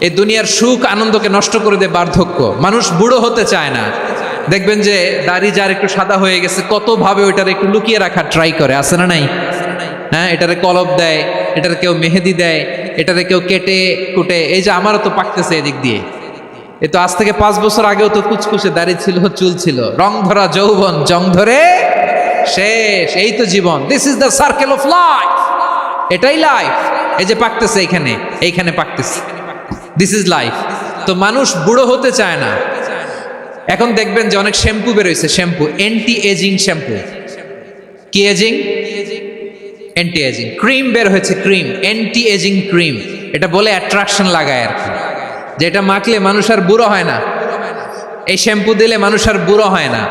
এই দুনিয়ার সুখ আনন্দকে নষ্ট করে দেয় বার্ধক্য। মানুষ বুড়ো হতে চায় না। দেখবেন যে দাড়ি যার একটু সাদা হয়ে গেছে কত ভাবে ওইটার একটু লুকিয়ে রাখার ট্রাই করে, আছে না নাই? হ্যাঁ, এটারে কলপ দেয়, এটারে কেউ মেহেদি দেয়, এটারে কেউ কেটে কুটে। এই যে আমারও তো পাকতেছে এদিক দিয়ে, এ তো আজ থেকে 5 বছর আগেও তো কুচকুচে দাড়ি ছিল, চুল ছিল, রং ধরা যৌবন জং ধরে শেষ। এই তো জীবন, this is the circle of life. এটাই লাইফ। এই যে পাকতেছে এইখানে পাকতেছে, দিস ইজ লাইফ। তো মানুষ বুড়ো হতে চায় না। এখন দেখবেন যে অনেক শ্যাম্পু বেরোইছে, শ্যাম্পু অ্যান্টি এজিং শ্যাম্পু। কি এজিং? Anti ageing. ক্রিম বের হয়েছে, ক্রিম, অ্যান্টি এজিং ক্রিম। এটা বলে অ্যাট্রাকশন লাগায় আর কি, যেটা মাখলে মানুষ আর বুড়ো হয় না। এই শ্যাম্পু দিলে মানুষ আর বুড়ো হয় না।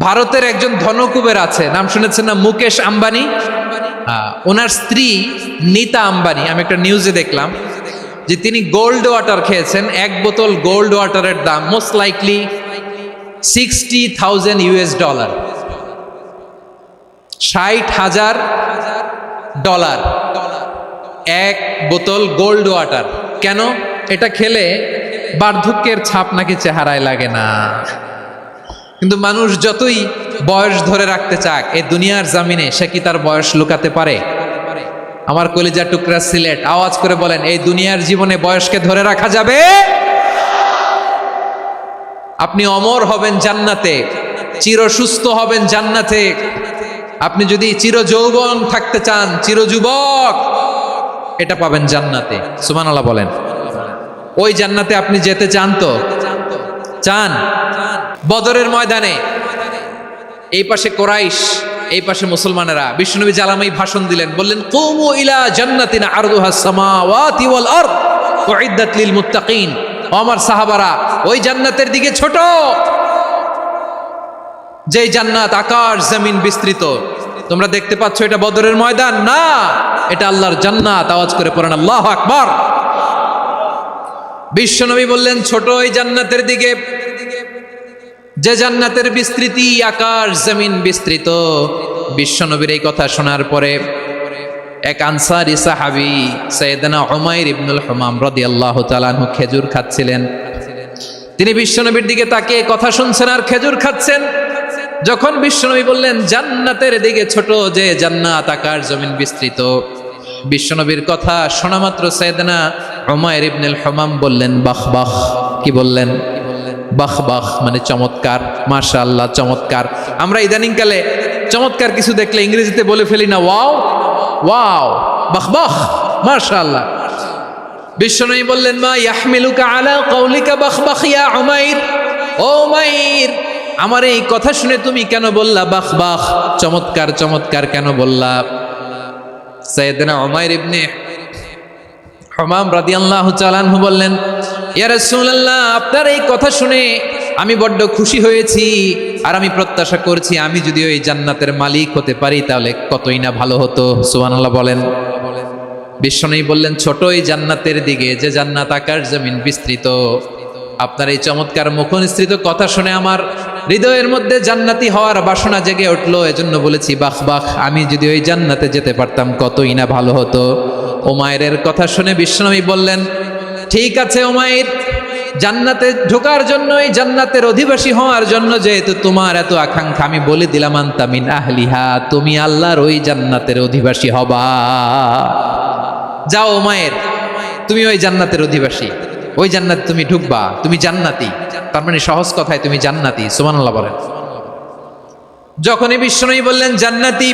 ভারতের একজন ধনকুবের আছে, নাম শুনেছেন না? মুকেশ আম্বানি। ওনার স্ত্রী নীতা আম্বানি, আমি একটা নিউজে দেখলাম যে তিনি গোল্ড ওয়াটার খেয়েছেন। 1 বোতল গোল্ড ওয়াটারের দাম মোস্ট লাইকলি $60,000 $60,000 1 বোতল গোল্ড ওয়াটার। কেন? এটা খেলে বার্ধক্যের ছাপ নাকি চেহারায় লাগে না। কিন্তু মানুষ যতই বয়স ধরে রাখতে চাক এই দুনিয়ার জামিনে, সে কি তার বয়স লুকাতে পারে? আমার কলিজা টুকরা সিলেট, আওয়াজ করে বলেন, এই দুনিয়ার জীবনে বয়সকে ধরে রাখা যাবে? আপনি অমর হবেন জান্নাতে, চির সুস্থ হবেন জান্নাতে। আপনি যদি চির যৌবন থাকতে চান, চির যুবক, এটা পাবেন জান্নাতে। সুবহানাল্লাহ বলেন। ওই জান্নাতে আপনি যেতে চান তো? চান? বদরের ময়দানে এই পাশে কোরাইশ, এই পাশে মুসলমানেরা। বিশ্বনবী জালামাই ভাষণ দিলেন, বললেন, কুমু ইলা জান্নাতিন আরদুহাস সামাওয়াতি ওয়াল আরদ উইদ্দাত লিল মুত্তাকিন। ও আমার সাহাবারা, ওই জান্নাতের দিকে ছোট, যেই জান্নাত আকাশ জমিন বিস্তৃত। তোমরা দেখতে পাচ্ছ এটা বদরের ময়দান না, এটা আল্লাহর জান্নাত। আওয়াজ করে পড়েন আল্লাহু আকবার। বিশ্বনবী বললেন, ছোট ওই জান্নাতের দিকে, যে জান্নাতের বিস্তৃতি আকাশ জমিন বিস্তৃত। বিশ্বনবীর এই কথা শোনার পরে এক আনসারী সাহাবী সাইয়েদনা উমাইর ইবনুল হুমাম রাদিয়াল্লাহু তাআলা আনহু খেজুর খাচ্ছিলেন। তিনি বিশ্বনবীর দিকে তাকিয়ে কথা শুনছেন আর খেজুর খাচ্ছেন। যখন বিশ্বনবী বললেন জান্নাতের দিকে ছোট, যে জান্নাত আকাশ জমিন বিস্তৃত, বিশ্বনবীর কথা শোনা মাত্র সাইয়েদনা উমাইর ইবনুল হুমাম বললেন বাহ বাহ। কি বললেন? বাহ বাহ, মানে চমৎকার, মাশাআল্লাহ, চমৎকার। আমরা ইদানিংকালে চমৎকার কিছু দেখলে ইংরেজিতে বলে ফেলি না, ওয়াও ওয়াও, বাহ বাহ, মাশাআল্লাহ। বিশ্বনবী বললেন, মা ইয়াহমিলুকা আলা কওলিকা বাহ বাহ ইয়া উমাইর। ও উমাইর, আমার এই কথা শুনে তুমি কেন বললা বাহ বাহ, চমৎকার চমৎকার কেন বললা? সাইয়েদনা উমাইর ইবনে হুমাম রাদিয়াল্লাহু তাআলা আনহু বললেন, ইয়া রাসূলুল্লাহ, আপনার এই কথা শুনে আমি বড্ড খুশি হয়েছি, আর আমি প্রত্যাশা করছি আমি যদি ওই জান্নাতের মালিক হতে পারি তাহলে কতই না ভালো হতো। সুবহানাল্লাহ বলেন। বিশ্বনবী বললেন, ছোট এই জান্নাতের দিকে, যে জান্নাত আকাশ জমিন বিস্তৃত। আপনার এই চমৎকার মুখনিসৃত কথা শুনে আমার হৃদয়ের মধ্যে জান্নাতি হওয়ার বাসনা জেগে উঠলো, এজন্য বলেছি বাহ বাহ, আমি যদি ওই জান্নাতে যেতে পারতাম কতই না ভালো হতো। উমাইরের কথা শুনে বিশ্বনবী বললেন, ঠিক আছে উমাইর, জান্নাতে ঢোকার জন্য, এই জান্নাতের অধিবাসী হওয়ার জন্য যেহেতু তোমার এত আকাঙ্ক্ষা, আমি বলে দিলাম আনতা মিন আহলিহা, তুমি আল্লাহর ওই জান্নাতের অধিবাসী হবা। যাও উমাইর, তুমি ওই জান্নাতের অধিবাসী, ওই জান্নাতে তুমি ঢুকবা, তুমি জান্নাতি। তার মানে সহজ কথায় তুমি জান্নাতি। সুবহানাল্লাহ বলেন। যখনই বিশ্বনবী বললেন জান্নাতি,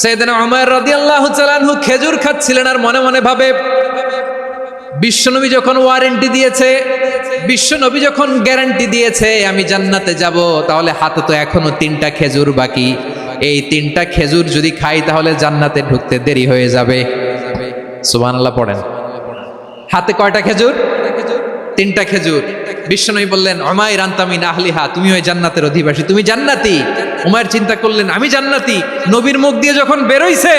সাইয়েদনা উমাইর রাদিয়াল্লাহু তাআলা আনহু খেজুর খাচ্ছিলেন আর মনে মনে ভাবে, বিশ্বনবী যখন ওয়ারেন্টি দিয়েছে, বিশ্বনবী যখন গ্যারান্টি দিয়েছে আমি জান্নাতে যাব, তাহলে হাতে তো এখনো 3টা খেজুর বাকি। এই 3টা খেজুর যদি খাই তাহলে জান্নাতে ঢুকতে দেরি হয়ে যাবে। সুবহানাল্লাহ পড়েন। হাতে কয়টা খেজুর? 3টা খেজুর। বিশ্বনবী বললেন, উমাইর আনতা মিন আহলিহা, তুমি ওই জান্নাতের অধিবাসী, তুমি জান্নাতি। উমাইর চিন্তা করলেন, আমি জান্নাতি, নবীর মুখ দিয়ে যখন বেরোইছে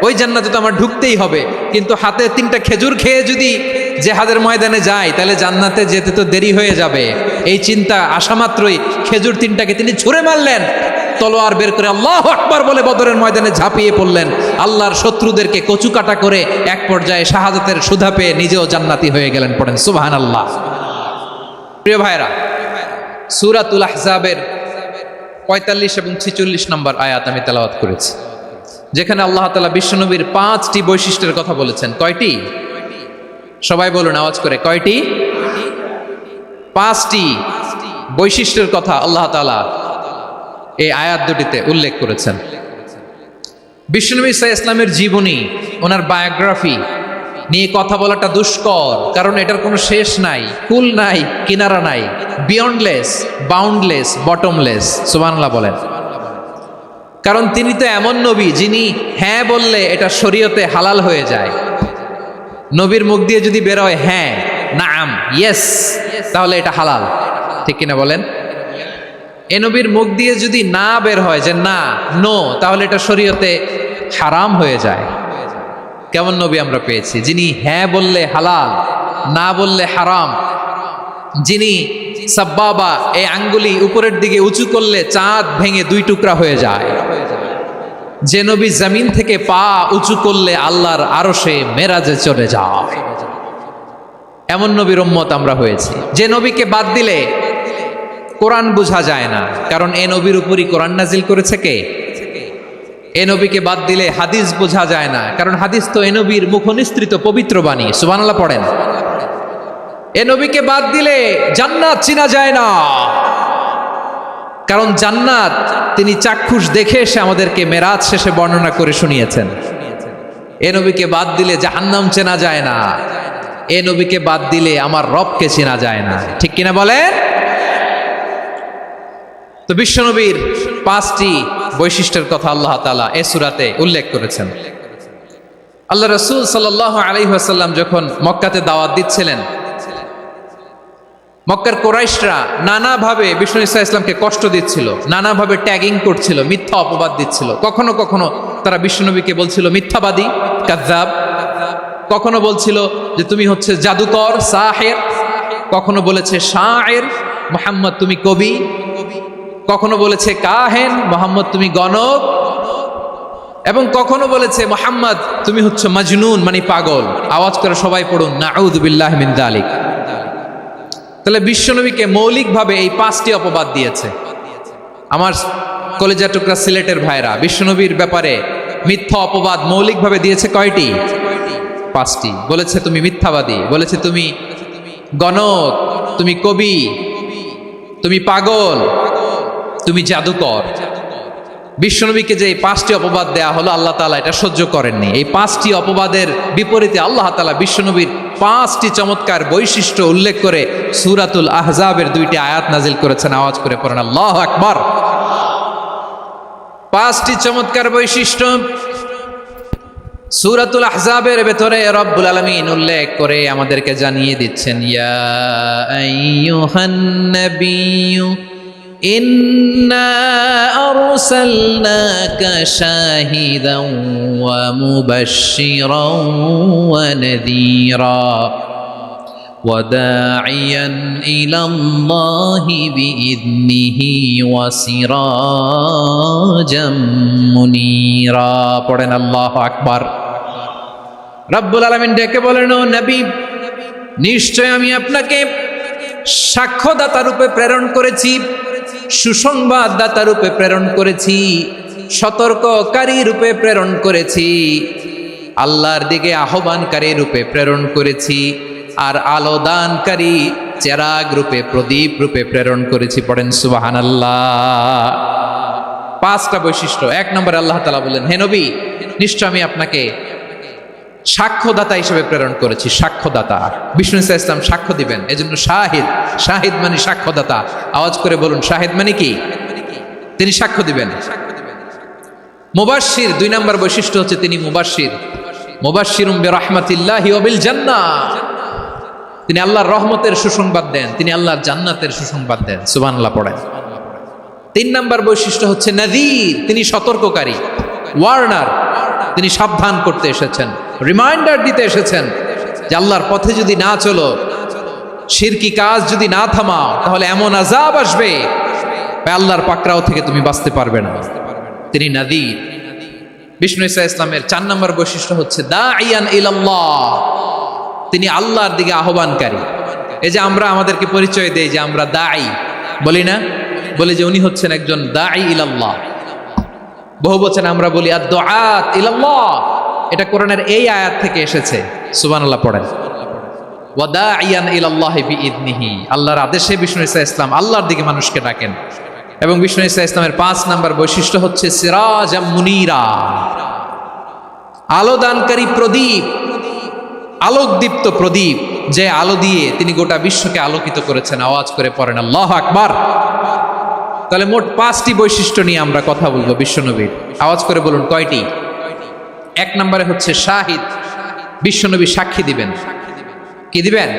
ওই জান্নাতে তো আমার ঢুকতেই হবে, কিন্তু হাতে 3টা খেজুর খেয়ে যদি জিহাদের ময়দানে যাই তাহলে জান্নাতে যেতে তো দেরি হয়ে যাবে। এই চিন্তা আসা মাত্রই খেজুর 3টাকে তিনি ছুঁড়ে মারলেন, তলোয়ার বের করে আল্লাহু আকবার বলে বদরের ময়দানে ঝাঁপিয়ে পড়লেন। আল্লাহর শত্রুদেরকে কচুকাটা করে এক পর্যায়ে শাহাদাতের সুধা পেয়ে নিজেও জান্নাতি হয়ে গেলেন। পড়েন সুবহানাল্লাহ। প্রিয় ভাইরা, সূরাতুল আহজাবের ৪৫ এবং ৪৬ নম্বর আয়াত আমি তেলাওয়াত করেছি, যেখানে আল্লাহ তাআলা বিশ্বনবীর 5টি বৈশিষ্ট্যের কথা বলেছেন। কয়টি? সবাই বলুন আওয়াজ করে, কয়টি? 5টি বৈশিষ্ট্যের কথা আল্লাহ তাআলা এই আয়াত দুটিতে উল্লেখ করেছেন। বিশ্বনবী সাল্লাল্লাহু আলাইহি ইসলামের জীবনী, ওনার বায়োগ্রাফি নিয়ে কথা বলাটা দুষ্কর, কারণ এটার কোনো শেষ নাই, কুল নাই, কিনারা নাই, বিয়ন্ডলেস, বাউন্ডলেস, বটমলেস। সুবহানাল্লাহ বলেন। কারণ তিনি তো এমন নবী যিনি হ্যাঁ বললে এটা শরীয়তে হালাল হয়ে যায়। নবীর মুখ দিয়ে যদি বের হয় হ্যাঁ, নাম, ইয়েস, তাহলে এটা হালাল। ঠিক কিনা বলেন? এ নবীর মুখ দিয়ে যদি না বের হয় যে না, নো, তাহলে এটা শরীয়তে হারাম হয়ে যায়। কেমন নবী আমরা পেয়েছি, যিনি হ্যাঁ বললে হালাল, না বললে হারাম, যিনি সাব্বাবা, এই আঙ্গুলি উপরের দিকে উঁচু করলে চাঁদ ভেঙে 2 টুকরা হয়ে যায়, যে নবী জমিন থেকে পা উঁচু করলে আল্লাহর আরশে মেরাজে চলে যায়। এমন নবীর উম্মত আমরা হয়েছি। যে নবীকে বাদ দিলে কোরআন বোঝা যায় না, কারণ এ নবীর উপরই কোরআন নাজিল করেছে কে? এ নবীকে বাদ দিলে হাদিস বোঝা যায় না, কারণ হাদিস তো এ নবীর মুখনিসৃত পবিত্র বাণী। সুবহানাল্লাহ পড়েন। এ নবীকে বাদ দিলে জান্নাত চিনা যায় না, কারণ জান্নাত তিনি চাক্ষুষ দেখে এসে আমাদেরকে মেরাজ শেষে বর্ণনা করে শুনিয়েছেন। এ নবীকে বাদ দিলে জাহান্নাম চেনা যায় না, এ নবীকে বাদ দিলে আমার রবকে চেনা যায় না। ঠিক কিনা বলেন? তো বিশ্বনবীর 5টি বৈশিষ্ট্যের কথা আল্লাহ তাআলা এই সূরাতে উল্লেখ করেছেন। আল্লাহ রাসূল সাল্লাল্লাহু আলাইহি ওয়াসাল্লাম যখন মক্কাতে দাওয়াত দিচ্ছিলেন, মক্কার কুরাইশরা নানাভাবে বিষ্ণু ঈসা ইসলামকে কষ্ট দিচ্ছিল, নানাভাবে ট্যাগিং করছিল, মিথ্যা অপবাদ দিচ্ছিল। কখনো কখনো তারা বিশ্বনবীকে বলছিল মিথ্যাবাদী, কাযযাব। কখনো বলছিল যে তুমি হচ্ছে জাদুকর, সাহির। কখনো বলেছে শায়ের, মুহাম্মদ তুমি কবি। কখনো বলেছে কাহেন, মুহাম্মদ তুমি গণক। এবং কখনো বলেছে মুহাম্মদ তুমি হচ্ছে মাজনুন, মানে পাগল। আওয়াজ করে সবাই পড়ুন নাউযু বিল্লাহি মিন যালিক। তাহলে বিশ্বনবীকে মৌলিকভাবে এই 5টি অপবাদ দিয়েছে। আমার কলেজা টুকরা সিলেটের ভাইরা, বিশ্বনবীর ব্যাপারে মিথ্যা অপবাদ মৌলিকভাবে দিয়েছে কয়টি? 5টি। বলেছে তুমি মিথ্যাবাদী, বলেছে তুমি গণক, তুমি কবি, তুমি পাগল, তুমি জাদুকর। বিশ্বনবীকে যে এই 5টি অপবাদ দেয়া হলো, আল্লাহ তাআলা এটা সহ্য করেননি। এই 5টি অপবাদের বিপরীতে আল্লাহ তাআলা বিশ্বনবীর 5টি চমৎকার বৈশিষ্ট্য উল্লেখ করে সূরাতুল আহজাবের 2টি আয়াত নাজিল করেছেন। আওয়াজ করে পড়েন আল্লাহু আকবার। 5টি চমৎকার বৈশিষ্ট্য সূরাতুল আহজাবের ভেতরে রব্বুল আলামিন উল্লেখ করে আমাদেরকে জানিয়ে দিচ্ছেন, ইয়া আইয়ুহান নাবিয়্যু ইন্না আরসালনাকা শাহিদান ওয়া মুবাশশিরান ওয়া নাযীরা ওয়া দাঈয়ান ইলাল্লাহি বিইذনিহি ওয়া সিরাজাম মুনীরা। পড়েন আল্লাহু আকবার। রব্বুল আলামিন ডেকে বলেন, ও নবী, নিশ্চয় আমি আপনাকে সাক্ষ্যদাতা রূপে প্রেরণ করেছি, সুসংবাদদাতা রূপে প্রেরণ করেছি, সতর্ককারী রূপে প্রেরণ করেছি, আল্লাহর দিকে আহ্বানকারী রূপে প্রেরণ করেছি, আর আলো দানকারী চেরাগ রূপে, প্রদীপ রূপে প্রেরণ করেছি। পড়েন সুবহানাল্লাহ। 5টা বৈশিষ্ট্য। 1 নম্বরে আল্লাহ তাআলা বললেন, হে নবী, নিশ্চয় আমি আপনাকে সাক্ষ্যদাতা হিসেবে প্রেরণ করেছি। সাক্ষ্যদাতা, বিষ্ণু ঈসা ইসলাম সাক্ষ্য দিবেন, এজন্য শাহিদ। শাহিদ মানে সাক্ষ্যদাতা। আওয়াজ করে বলুন, শাহিদ মানে কি? তিনি সাক্ষ্য দিবেন। মুবাশশির, 2 নম্বর বৈশিষ্ট্য হচ্ছে তিনি মুবাশশির। মুবাশশিরুম বিরাহমাতিল্লাহি ওয়া বিল জান্নাহ। তিনি আল্লাহর রহমতের সুসংবাদ দেন, তিনি আল্লাহর জান্নাতের সুসংবাদ দেন। সুবহানাল্লাহ পড়েন। 3 নম্বর বৈশিষ্ট্য হচ্ছে নাযীর, তিনি সতর্ককারী, ওয়ার্নার। তিনি সাবধান করতে এসেছেন, রিমাইন্ডার দিতে এসেছেন যে আল্লাহর পথে যদি না চলো, শিরকি কাজ যদি না থামাও, তাহলে এমন আযাব আসবে আল্লাহর পাকড়াও থেকে তুমি বাঁচতে পারবে না। তিনি নাযীর। বিষ্ণু ঈসা ইসলামের 4 নম্বর বৈশিষ্ট্য হচ্ছে দাঈয়ান ইলাল্লাহ, তিনি আল্লাহর দিকে আহ্বানকারী। এই যে আমরা আমাদেরকে পরিচয় দেই যে আমরা দাঈ, বলি না? বলি যে উনি হচ্ছেন একজন দাঈ ইলাল্লাহ। বহু বচনে আমরা বলি আদ-দুআত ইলাল্লাহ, এটা কোরআনের এই আয়াত থেকে এসেছে। সুবহানাল্লাহ পড়েন। ওয়া দাঈয়ান ইলাল্লাহি বিইذনিহি, আল্লাহর আদেশে বিষ্ণু ঈসা ইসলাম আল্লাহর দিকে মানুষকে ডাকেন। এবং বিষ্ণু ঈসা ইসলামের 5 নম্বর বৈশিষ্ট্য হচ্ছে সিরাজাম মুনীরা, আলোদানকারী প্রদীপ, আলোকদীপ্ত প্রদীপ, যে আলো দিয়ে তিনি গোটা বিশ্বকে আলোকিত করেছেন। আওয়াজ করে পড়েন আল্লাহু আকবার। তাহলে মোট 5টি বৈশিষ্ট্য নিয়ে আমরা কথা বলবো বিশ্বনবীর। আওয়াজ করে বলুন কয়টি? 1 নম্বরে হচ্ছে শাহিদ, বিশ্বনবী সাক্ষী দিবেন। কি দিবেন?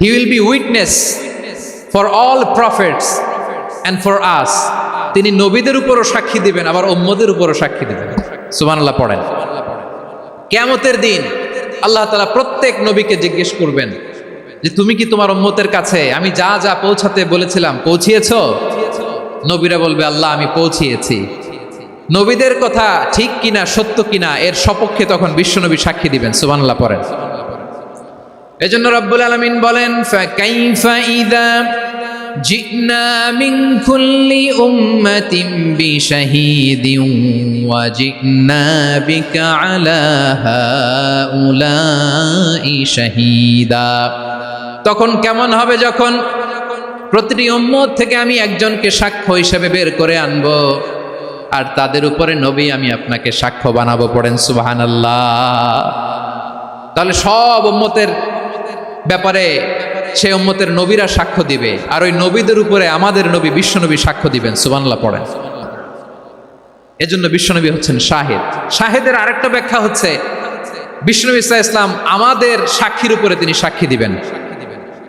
He will be witness for all prophets and for us, তিনি নবীদের উপরও সাক্ষী দিবেন, আবার উম্মতের উপরও সাক্ষী দিবেন। সুবহানাল্লাহ পড়েন। কিয়ামতের দিন আল্লাহ তাআলা প্রত্যেক নবীকে জিজ্ঞেস করবেন যে তুমি কি তোমার উম্মতের কাছে আমি যা যা পৌঁছাতে বলেছিলাম পৌঁছিয়েছো? নবীরা বলবে আল্লাহ আমি পৌঁছিয়েছি। নবীদের কথা ঠিক কিনা, সত্য কিনা, এর সপক্ষে তখন বিশ্বনবী সাক্ষী দিবেন। সুবহানাল্লাহ পড়েন। এজন্য রব্বুল আলামিন বলেন ফাকাইফা ইযা জিনা মিন কুল্লি উম্মাতিন বিশাহীদিন ওয়া জিনা বিকা আলা হাউলাই শাহীদা। তখন কেমন হবে যখন প্রতিটি উম্মত থেকে আমি একজনকে সাক্ষ্য হিসেবে বের করে আনবো, আর তাদের উপরে নবী আমি আপনাকে সাক্ষ্য বানাবো। পড়েন সুবহানাল্লাহ। তাহলে সব উম্মতের ব্যাপারে সেই উম্মতের নবীরা সাক্ষ্য দিবে, আর ওই নবীদের উপরে আমাদের নবী বিশ্বনবী সাক্ষ্য দিবেন। সুবহানাল্লাহ পড়েন। এজন্য বিশ্বনবী হচ্ছেন শাহিদ। শাহিদের আরেকটা ব্যাখ্যা হচ্ছে বিশ্বনবী সাল্লাল্লাহু আলাইহি ওয়াসাল্লাম আমাদের সাক্ষীর উপরে তিনি সাক্ষী দিবেন।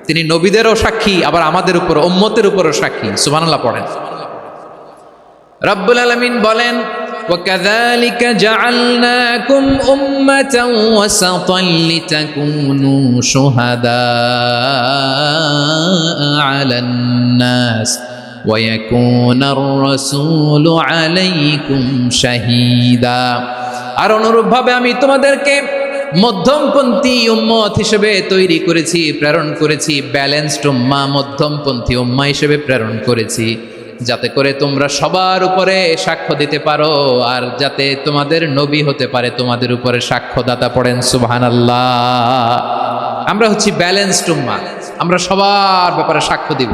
তিনি নবীদেরও সাক্ষী, আবার আমাদের উপর উম্মতের উপরও সাক্ষী। সুবহানাল্লাহ পড়েন। রব্বুল আলামিন বলেন وَكَذَلِكَ جَعَلْنَاكُمْ أُمَّةً وَسَطًا لِتَكُونُوا شُهَدَاءَ عَلَى النَّاسِ وَيَكُونَ الرَّسُولُ عَلَيْكُمْ شَهِيدًا। আর অনুরূপভাবে আমি তোমাদেরকে মধ্যমপন্থী উম্মত হিসেবে তৈরি করেছি, প্রেরণ করেছি। ব্যালেন্সড উম্মাহ, মধ্যমপন্থী উম্মাহ হিসেবে প্রেরণ করেছি, যাতে করে তোমরা সবার উপরে সাক্ষ্য দিতে পারো, আর যাতে তোমাদের নবী হতে পারে তোমাদের উপরে সাক্ষ্যদাতা। পড়েন সুবহানাল্লাহ। আমরা হচ্ছি ব্যালেন্সড উম্মাহ, আমরা সবার ব্যাপারে সাক্ষ্য দিব,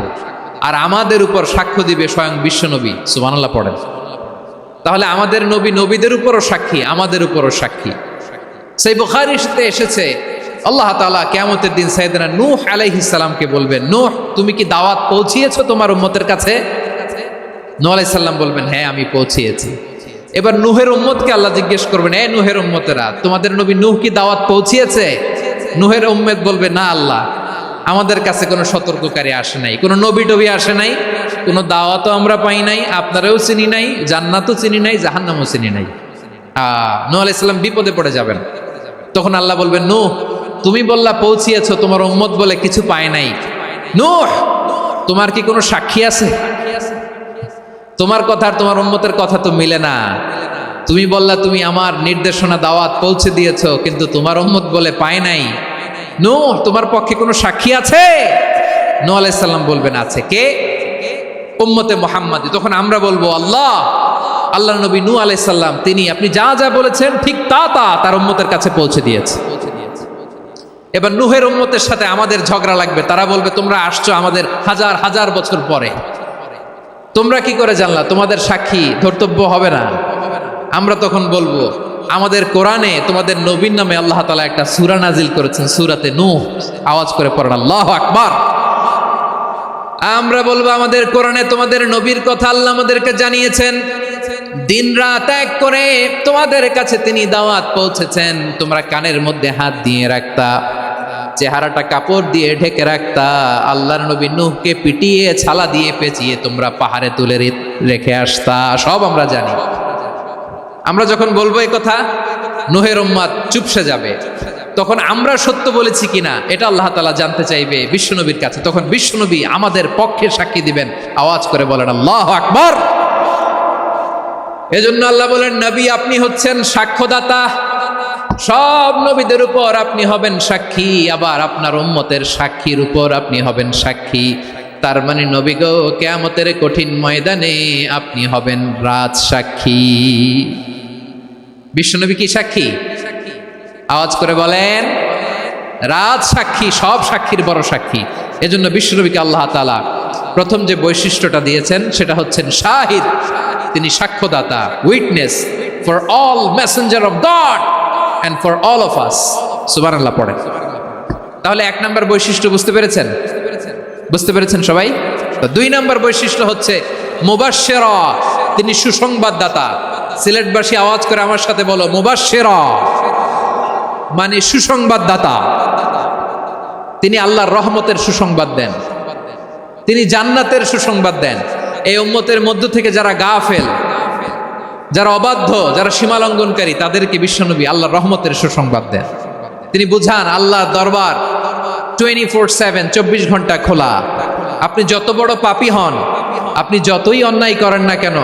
আর আমাদের উপর সাক্ষ্য দিবে স্বয়ং বিশ্বনবী। সুবহানাল্লাহ পড়েন। তাহলে আমাদের নবী নবীদের উপরও সাক্ষী, আমাদের উপরও সাক্ষী। সেই বুখারীতে এসেছে আল্লাহ তাআলা কিয়ামতের দিন সাইয়েদনা নূহ আলাইহিস সালামকে বলবেন, নূহ তুমি কি দাওয়াত পৌঁছিয়েছো তোমার উম্মতের কাছে? নূহ আলাইহিস সালাম বলবেন হ্যাঁ আমি পৌঁছিয়েছি। এবার নূহের উম্মতকে আল্লাহ জিজ্ঞেস করবেন, এ নূহের উম্মতেরা তোমাদের নবী নূহ কি দাওয়াত পৌঁছিয়েছে? নূহের উম্মত বলবে না আল্লাহ, আমাদের কাছে কোনো সতর্ককারী আসে নাই, কোনো নবী টবি আসে নাই, কোনো দাওয়াতও আমরা পাই নাই, আপনারাও চিনি নাই, জান্নাতও চিনি নাই, জাহান্নামও চিনি নাই। নূহ আলাইহিস সালাম বিপদে পড়ে যাবেন। তখন আল্লাহ বলবেন নূহ তুমি বললা পৌঁছিয়েছো, তোমার উম্মত বলে কিছু পায় নাই। নূহ তোমার কি কোনো সাক্ষী আছে? তোমার কথা আর তোমার উম্মতের কথা তো মিলে না। তুমি বললা তুমি আমার নির্দেশনা দাওয়াত পৌঁছে দিয়েছো, কিন্তু তোমার উম্মত বলে পায় নাই। নূহ তোমার পক্ষে কোনো সাক্ষী আছে? নূহ আলাইহিস সালাম বলবেন আছে। কে? উম্মতে মুহাম্মাদি। তখন আমরা বলবো আল্লাহ, আল্লাহর নবী নূহ আলাইহিস সালাম তিনি আপনি যা যা বলেছেন ঠিক তা তার উম্মতের কাছে পৌঁছে দিয়েছে। এবার নূহের উম্মতের সাথে আমাদের ঝগড়া লাগবে। তারা বলবে তোমরা আসছো আমাদের হাজার হাজার বছর পরে, তোমরা কি করে জানলা? তোমাদের সাক্ষী ধর্তব্য হবে না। আমরা তখন বলবো আমাদের কোরআনে তোমাদের নবীর নামে আল্লাহ তাআলা একটা সূরা নাজিল করেছেন, সূরাতে নূহ। আওয়াজ করে পড়েন আল্লাহু আকবার। আমরা বলবো আমাদের কোরআনে তোমাদের নবীর কথা আল্লাহ আমাদেরকে জানিয়েছেন, দিন রাত এক করে তোমাদের কাছে তিনি দাওয়াত পৌঁছেছেন। তোমরা কানের মধ্যে হাত দিয়ে রাখতা, চেহারাটা কাপড় দিয়ে ঢেকে রাখতা, আল্লাহর নবী নূহকে পিটিয়ে ছালা দিয়ে পেঁচিয়ে তোমরা পাহাড়ে তুলে রেখে আসতা। সব আমরা জানি। আমরা যখন বলবো এই কথা, নূহের উম্মত চুপসে যাবে। তখন আমরা সত্য বলেছি কিনা এটা আল্লাহ তাআলা জানতে চাইবে বিশ্বনবীর কাছে। তখন বিশ্বনবী আমাদের পক্ষে সাক্ষী দিবেন। আওয়াজ করে বলেন আল্লাহু আকবার। এজন্য আল্লাহ বলেন, নবী আপনি হচ্ছেন সাক্ষ্যদাতা, সব নবীদের উপর আপনি হবেন সাক্ষী, আবার আপনার উম্মতের সাক্ষীর উপর আপনি হবেন সাক্ষী। তার মানে নবী গো, কিয়ামতের কঠিন ময়দানে আপনি হবেন রাজ সাক্ষী। বিশ্বনবী কি সাক্ষী? আওয়াজ করে বলেন, রাজ সাক্ষী, সব সাক্ষীর বড় সাক্ষী। এজন্য বিশ্বনবীকে আল্লাহ তাআলা প্রথম যে বৈশিষ্ট্যটা দিয়েছেন সেটা হচ্ছেন শাহিদ। তিনি সাক্ষ্যদাতা, witness for all messenger of God and for all of us। সুবহানাল্লাহ পড়েন। তাহলে এক নাম্বার বৈশিষ্ট্য বুঝতে পেরেছেন? বুঝতে পেরেছেন সবাই? তো দুই নাম্বার বৈশিষ্ট্য হচ্ছে মুবাশশিরা, তিনি সুসংবাদদাতা। সিলেটবাসী আওয়াজ করে আমার সাথে বলো, মুবাশশিরা মানে সুসংবাদদাতা। তিনি আল্লাহর রহমতের সুসংবাদ দেন, তিনি জান্নাতের সুসংবাদ দেন। এই উম্মতের মধ্য থেকে যারা গাফেল, যারা অবাধ্য, যারা সীমালঙ্ঘনকারী, তাদেরকে বিশ্বনবী আল্লাহর রহমতের সুসংবাদ দেন। তিনি বুঝান আল্লাহর দরবার 24/7, 24 ঘন্টা খোলা। আপনি যত বড় পাপী হন, আপনি যতই অন্যায় করেন না কেন,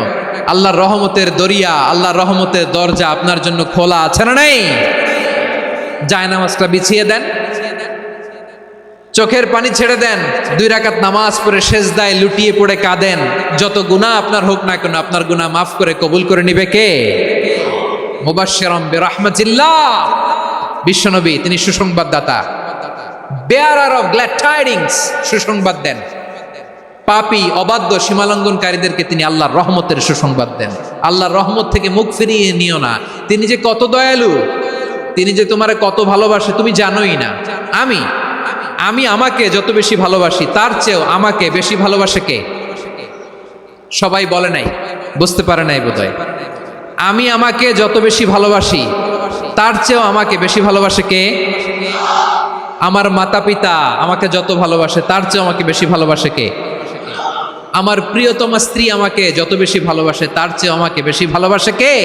আল্লাহর রহমতের দরিয়া, আল্লাহর রহমতের দরজা আপনার জন্য খোলা আছে না নেই? জায়নামাজটা বিছিয়ে দেন, চোখের পানি ছেড়ে দেন, 2 রাকাত নামাজ পড়ে সেজদায় লুটিয়ে পড়ে কাঁদেন। যত গুনাহ আপনার হোক না কেন, আপনার গুনাহ মাফ করে কবুল করে নিবে কে? মুবাশশিরাম বিরাহমাতিল্লাহ। বিশ্বনবী তিনি সুসংবাদদাতা, বেয়ারার অফ গ্ল্যাড টাইডিংস, সুসংবাদ দেন। পাপী, অবাধ্য, সীমালঙ্ঘনকারীদেরকে তিনি আল্লাহর রহমতের সুসংবাদ দেন। আল্লাহর রহমত থেকে মুখ ফিরিয়ে নিও না। তিনি যে কত দয়ালু, তিনি যে তোমারে কত ভালোবাসে তুমি জানোই না। আমি আমাকে যত বেশি ভালোবাসি, তার চেয়েও আমাকে বেশি ভালোবাসে কে? সবাই বলে নাই, বুঝতে পারে নাই বোধহয়। আমি আমাকে যত বেশি ভালোবাসি, তার চেয়েও আমাকে বেশি ভালোবাসে কে? আমার মাতা পিতা আমাকে যত ভালোবাসে, তার চেয়েও আমাকে বেশি ভালোবাসে কে? আমার প্রিয়তমা স্ত্রী আমাকে যত বেশি ভালোবাসে, তার চেয়েও আমাকে বেশি ভালোবাসে কে?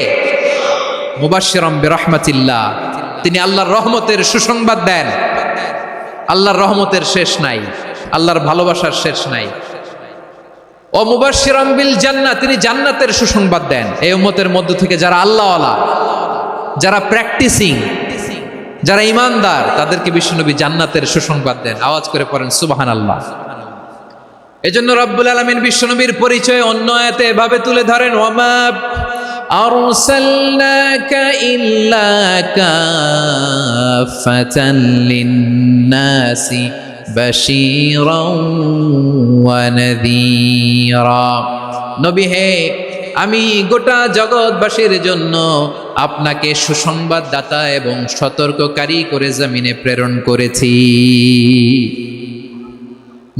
মুবাশশিরাম বিরাহমাতিল্লাহ, তিনি আল্লাহর রহমতের সুসংবাদ দেন। আল্লাহর রহমতের শেষ নাই, আল্লাহর ভালোবাসার শেষ নাই। ও মুবাশশিরাম বিল জান্নাহ, তিনি জান্নাতের সুসংবাদ দেন। এই উম্মতের মধ্য থেকে যারা আল্লাহওয়ালা, যারা প্র্যাকটিসিং, যারা ঈমানদার, তাদেরকে বিশ্বনবী জান্নাতের সুসংবাদ দেন। আওয়াজ করে পড়েন সুবহানাল্লাহ। এজন্য রব্বুল আলামিন বিশ্বনবীর পরিচয় অন্য আয়াতে এভাবে তুলে ধরেন, ওয়ামা আরসালনাকা ইল্লা কাফাতান লিন্নাসি বাশীরাও ওয়া নাযীরা। নবী হে, আমি গোটা জগৎবাসীর জন্য আপনাকে সুসংবাদদাতা এবং সতর্ককারী করে জমিনে প্রেরণ করেছি।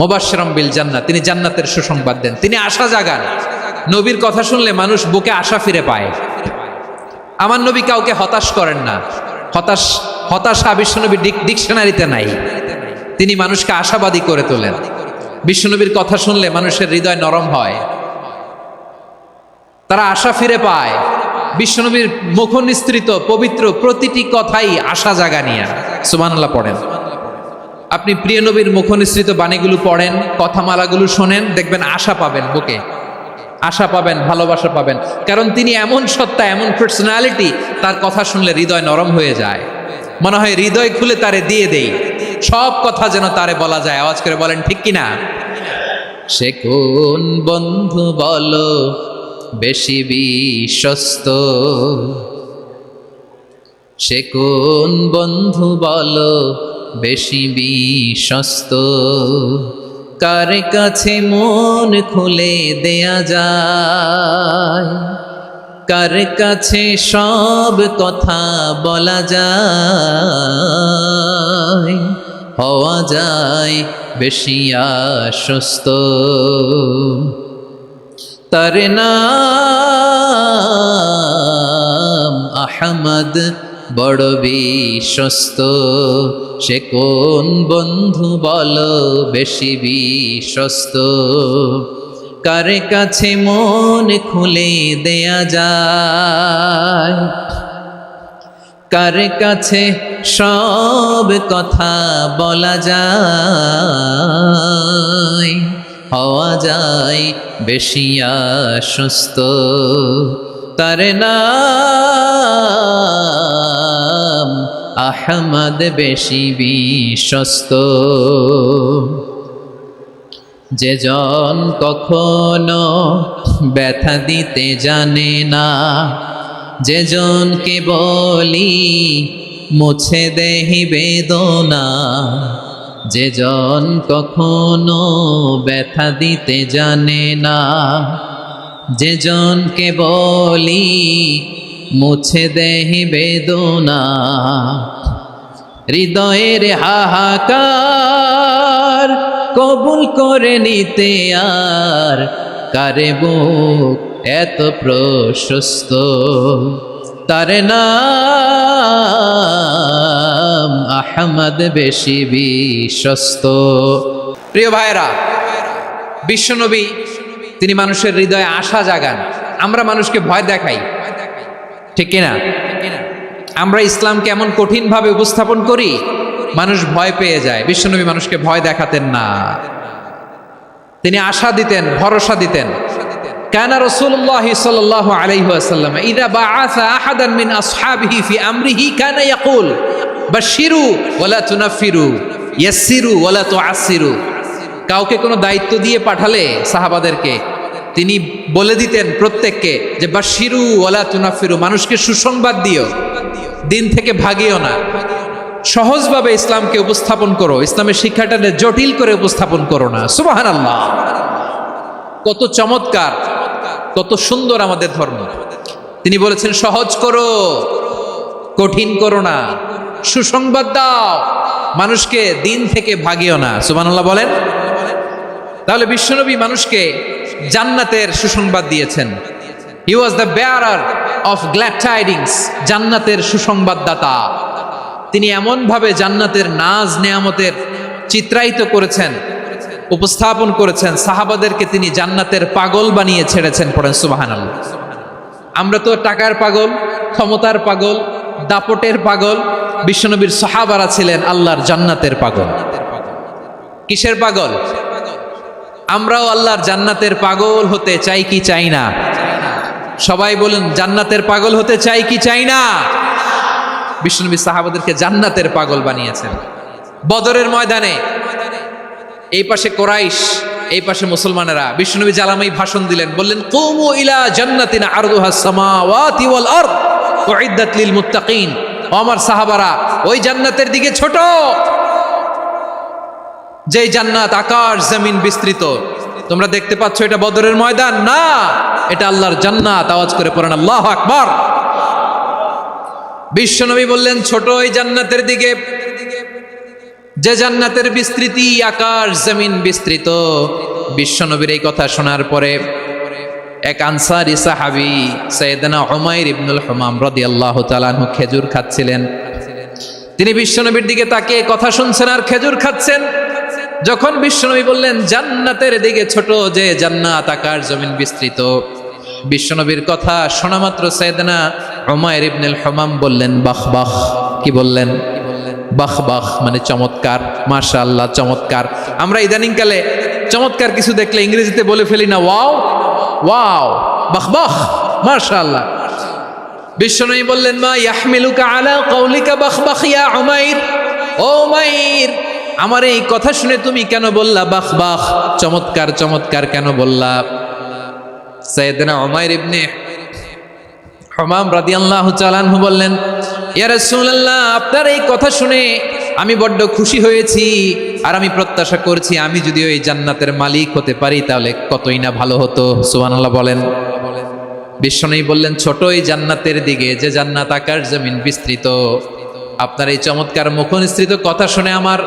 মুবাশশিরাম বিল জান্নাহ, তিনি জান্নাতের সুসংবাদ দেন, তিনি আশা জাগান। নবীর কথা শুনলে মানুষ বুকে আশা ফিরে পায়। আমার নবী কাউকে হতাশ করেন না। হতাশা বিশ্বনবীর ডিকশনারিতে নাই। তিনি মানুষকে আশাবাদী করে তোলেন। বিশ্বনবীর কথা শুনলে মানুষের হৃদয় নরম হয়, তারা আশা ফিরে পায়। বিশ্বনবীর মুখ নিঃসৃত পবিত্র প্রতিটি কথাই আশা জাগানিয়া। সুবহানাল্লাহ পড়েন। আপনি প্রিয় নবীর মুখ নিঃসৃত বাণীগুলো পড়েন, কথামালাগুলো শোনেন, দেখবেন আশা পাবেন, বুকে আশা পাবেন, ভালোবাসা পাবেন। কারণ তিনি এমন সত্তা, এমন পার্সোনালিটি, তার কথা শুনলে হৃদয় নরম হয়ে যায়। মনে হয় হৃদয় খুলে তারে দিয়ে দেই, সব কথা যেন তারে বলা যায়। আওয়াজ করে বলেন ঠিক কিনা? সে কোন বন্ধু বলো বেশি বিশ্বস্ত, সে কোন বন্ধু বলো বেশি বিশ্বস্ত, কার কাছে মন খুলে দেয়া যায়, কার কাছে সব কথা বলা যায়, হওয়া যায় বেশি আশ্বস্ত। তার নাম আহমদ, বড় বিশ্বস্ত। সে কোন বন্ধু বলো বেশি বিশ্বস্ত, কার কাছে মন খুলে দেয়া যায়, কার কাছে সব কথা বলা যায়, হওয়া যায় বেশি আশ্বস্ত, তার নাম আহমদ বেশি বিশ্বস্ত। যে জন কখনো ব্যথা দিতে জানে না, যে জনকে বলি মুছে দেহি বেদনা, যে জন কখনো ব্যথা দিতে জানে না, যে জনকে বলি মুছে দেহি বেদনা, হৃদয়ের হাহাকার কবুল করে নিতে আর কারে বুক এত প্রশস্ত, তার নাম আহমদ বেশি বিশ্বস্ত। প্রিয় ভাইরা, বিশ্বনবী তিনি মানুষের হৃদয়ে আশা জাগান। আমরা মানুষকে ভয় দেখাই, ঠিক কিনা? আমরা ইসলামকে এমন কঠিন ভাবে উপস্থাপন করি, মানুষ ভয় পেয়ে যায়। বিশ্বনবী মানুষকে ভয় দেখাতেন না, তিনি আশা দিতেন, ভরসা দিতেন। কানা রাসূলুল্লাহ সাল্লাল্লাহু আলাইহি ওয়াসাল্লাম ইযা বাআসা আহাদান মিন আসহাবিহি ফি আমরিহি কানা ইয়াকুল বাশশিরু ওয়ালা তুনাফিরু ইয়াসসিরু ওয়ালা তুআসসিরু। কাউকে কোনো দায়িত্ব দিয়ে পাঠালে সাহাবাদেরকে তিনি বলে দিতেন প্রত্যেককে যে বাশশিরু ওয়ালা তুনাফিরু, মানুষকে সুসংবাদ দিও, দিন থেকে ভাগিও না, সহজভাবে ইসলামকে উপস্থাপন করো, ইসলামের শিক্ষাটাকে জটিল করে উপস্থাপন করো না। সুবহানাল্লাহ, কত চমৎকার, কত সুন্দর আমাদের ধর্ম। তিনি বলেছেন সহজ করো, কঠিন করো না, সুসংবাদ দাও, মানুষকে দিন থেকে ভাগিও না। সুবহানাল্লাহ বলেন। তাহলে বিশ্বনবী মানুষকে জান্নাতের সুসংবাদ দিয়েছেন। He was the bearer of glad tidings, জান্নাতের সুসংবাদদাতা। তিনি এমনভাবে জান্নাতের নাজ নেয়ামতের চিত্রায়িত করেছেন, উপস্থাপন করেছেন, সাহাবাদেরকে তিনি জান্নাতের পাগল বানিয়ে ছেড়েছেন। পড়েন সুবহানাল্লাহ। আমরা তো টাকার পাগল, ক্ষমতার পাগল, দাপটের পাগল। বিশ্বনবীর সাহাবারা ছিলেন আল্লাহর জান্নাতের পাগল। কিসের পাগল? আমরাও আল্লাহর জান্নাতের পাগল হতে চাই কি চাই না? সবাই বলুন, জান্নাতের পাগল হতে চাই কি চাই না? বিশ্বনবী সাহাবাদেরকে জান্নাতের পাগল বানিয়েছেন। বদরের ময়দানে এই পাশে কোরাইশ, এই পাশে মুসলমানেরা। বিশ্বনবী জালামাই ভাষণ দিলেন, বললেন কুমু ইলা জান্নাতিন আরদুহাস সামাওয়াতি ওয়াল আরদ উইদ্দাত লিল মুত্তাকিন। ও আমার সাহাবারা, ওই জান্নাতের দিকে ছোট, যেই জান্নাত আকাশ জমিন বিস্তৃত। তোমরা দেখতে পাচ্ছ এটা বদরের ময়দান না, এটা আল্লাহর জান্নাত। আওয়াজ করে পড়েন আল্লাহু আকবার। বিশ্বনবী বললেন ছোট ওই জান্নাতের দিকে, যে জান্নাতের বিস্তৃতি আকাশ জমিন বিস্তৃত। বিশ্বনবীর এই কথা শোনার পরে এক আনসারী সাহাবী সাইয়েদনা উমাইর ইবনুল হুমাম রাদিয়াল্লাহু তাআলা আনহু খেজুর খাচ্ছিলেন। তিনি বিশ্বনবীর দিকে তাকিয়ে কথা শুনছেন আর খেজুর খাচ্ছেন। যখন বিশ্বনবী বললেন জান্নাতের দিকে ছোট, যে জান্নাত আকাশ জমিন বিস্তৃত, বিশ্বনবীর কথা শোনা মাত্র সাইয়েদনা উমাইর ইবনুল হুমাম বললেন বাহ বাহ। কি বললেন? বাহ বাহ, মানে চমৎকার, মাশাআল্লাহ, চমৎকার। আমরা ইদানিং কালে চমৎকার কিছু দেখলে ইংরেজিতে বলে ফেলি না ওয়াও ওয়াও, বাহ বাহ, মাশাআল্লাহ। বিশ্বনবী বললেন মা ইয়াহমিলুকা আলা কাউলিকা বাহ বাহ ইয়া উমাইর। ও উমাইর, আমার এই কথা শুনে তুমি কেন বললা বাহ বাহ, চমৎকার চমৎকার কেন বললা? সাইয়েদনা উমাইর ইবনে হুমাম রাদিয়াল্লাহু তাআলা আনহু বললেন ইয়া রাসূলুল্লাহ, আপনার এই কথা শুনে আমি বড্ড খুশি হয়েছি, আর আমি প্রত্যাশা করছি আমি যদি ওই জান্নাতের মালিক হতে পারি তাহলে কতই না ভালো হতো। সুবহানাল্লাহ বলেন। বিশ্বনবী বললেন ছোট ওই জান্নাতের দিকে, যে জান্নাত আকাশ জমিন বিস্তৃত। আপনার এই চমৎকার মুখনিসৃত কথা শুনে আমার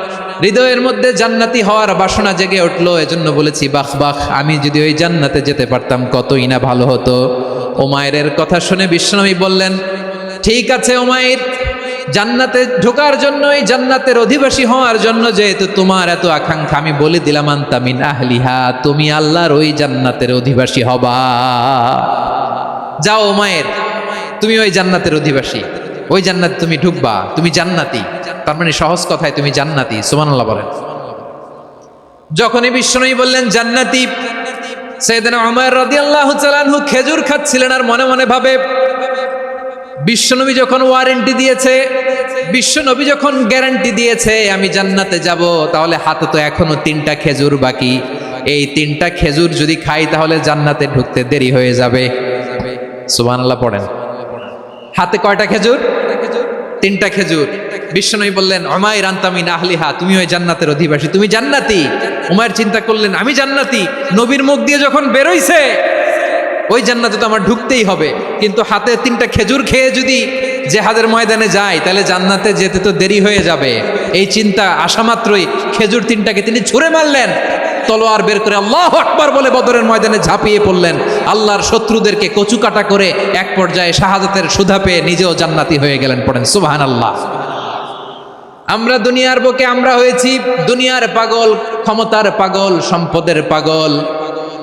হৃদয়ের মধ্যে জান্নাতি হওয়ার বাসনা জেগে উঠলো, এজন্য বলেছি বাহ বাহ, আমি যদি ওই জান্নাতে যেতে পারতাম কতই না ভালো হতো। উমাইরের কথা শুনে বিশ্বনবী বললেন ঠিক আছে উমাইর, জান্নাতে ঢোকার জন্য, এই জান্নাতের অধিবাসী হওয়ার জন্য যেহেতু তোমার এত আকাঙ্ক্ষা, আমি বলে দিলাম আনতা মিন আহলিহা, তুমি আল্লাহর ওই জান্নাতের অধিবাসী হবা। যাও উমাইর, তুমি ওই জান্নাতের অধিবাসী। ওই জান্নাতে তুমি ঢুকবা, তুমি জান্নাতি। তার মানে সহজ কথায় তুমি জান্নাতি। সুবহানাল্লাহ বলেন। যখনই বিশ্বনবী বললেন জান্নাতি, সাইয়েদনা উমর রাদিয়াল্লাহু তাআলা আনহু খেজুর খাচ্ছিলেন আর মনে মনে ভাবে, বিশ্বনবী যখন ওয়ারেন্টি দিয়েছে, বিশ্বনবী যখন গ্যারান্টি দিয়েছে আমি জান্নাতে যাব, তাহলে হাতে তো এখনো 3টা খেজুর বাকি। এই 3টা খেজুর যদি খাই তাহলে জান্নাতে ঢুকতে দেরি হয়ে যাবে। সুবহানাল্লাহ পড়েন। হাতে কয়টা খেজুর? 3টা খেজুর। বিশ্বনবী বললেন উমাইর আনতা মিন আহলিহা, তুমি ওই জান্নাতের অধিবাসী, তুমি জান্নাতি। উমাইর চিন্তা করলেন আমি জান্নাতি, নবীর মুখ দিয়ে যখন বেরোইছে ওই জান্নাতে তো আমার ঢুকতেই হবে, কিন্তু হাতে 3টা খেজুর খেয়ে যদি জিহাদের ময়দানে যায় তাহলে জান্নাতে যেতে তো দেরি হয়ে যাবে। এই চিন্তা আসা মাত্রই খেজুর 3টাকে তিনি ছুঁড়ে মারলেন, তলোয়ার বের করে আল্লাহু আকবার বলে বদরের ময়দানে ঝাঁপিয়ে পড়লেন। আল্লাহর শত্রুদেরকে কচুকাটা করে এক পর্যায়ে শাহাদাতের সুধা পেয়ে নিজেও জান্নাতি হয়ে গেলেন। পড়েন সুবহানাল্লাহ। আমরা দুনিয়ার বুকে আমরা হয়েছি দুনিয়ার পাগল, ক্ষমতার পাগল, সম্পদের পাগল,